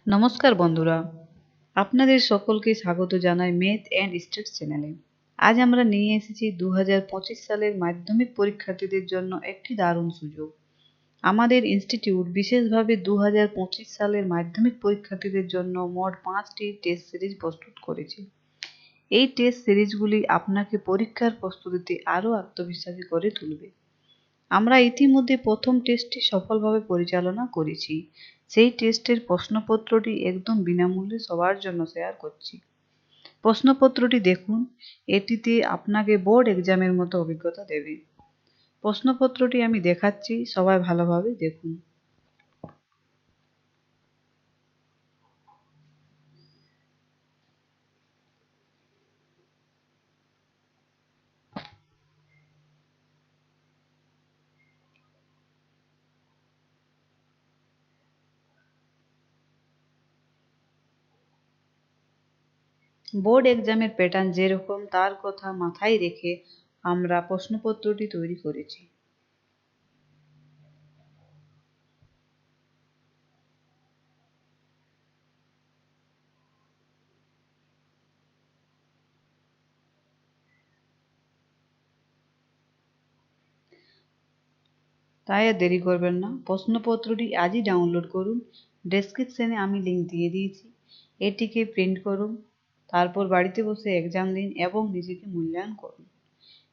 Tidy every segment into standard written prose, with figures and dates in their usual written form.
নমস্কার বন্ধুরা, আপনাদের সকলকে স্বাগত জানাই ম্যাথ অ্যান্ড স্ট্যাটস চ্যানেলে। আজ আমরা নিয়ে এসেছি 2025 সালের মাধ্যমিক পরীক্ষার্থীদের জন্য একটি দারুণ সুযোগ। আমাদের ইনস্টিটিউট বিশেষভাবে 2025 সালের মাধ্যমিক পরীক্ষার্থীদের জন্য মোট 5টি টেস্ট সিরিজ প্রস্তুত করেছে। এই টেস্ট সিরিজগুলি আপনাকে পরীক্ষার প্রস্তুতিতে আরও আত্মবিশ্বাসী করে তুলবে। আমরা ইতিমধ্যে প্রথম টেস্টটি সফলভাবে পরিচালনা করেছি। সেই টেস্টের প্রশ্নপত্রটি একদম বিনামূল্যে সবার জন্য শেয়ার করছি। প্রশ্নপত্রটি দেখুন, এটিতে আপনাকে বোর্ড এক্সামের মতো অভিজ্ঞতা দেবে। প্রশ্নপত্রটি আমি দেখাচ্ছি, সবাই ভালোভাবে দেখুন। বোর্ড এক্সামের প্যাটার্ন যেরকম তার কথা মাথায় রেখে আমরা প্রশ্নপত্রটি তৈরি করেছি। তাই আর দেরি করবেন না, প্রশ্নপত্রটি আজই ডাউনলোড করুন। ডেসক্রিপশনে আমি লিঙ্ক দিয়ে দিয়েছি, এটিকে প্রিন্ট করুন। তারপর বাড়িতে বসে এক্সাম দিন এবং নিজেকে মূল্যায়ন করুন।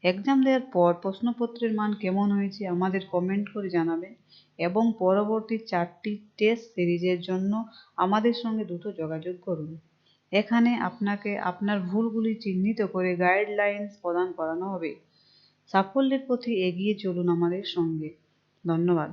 এক্সাম দেওয়ার পর প্রশ্নপত্রের মান কেমন হয়েছে আমাদের কমেন্ট করে জানাবেন এবং পরবর্তী 4টি টেস্ট সিরিজের জন্য আমাদের সঙ্গে দ্রুত যোগাযোগ করুন। এখানে আপনাকে আপনার ভুলগুলি চিহ্নিত করে গাইডলাইন্স প্রদান করানো হবে। সাফল্যের পথে এগিয়ে চলুন আমাদের সঙ্গে। ধন্যবাদ।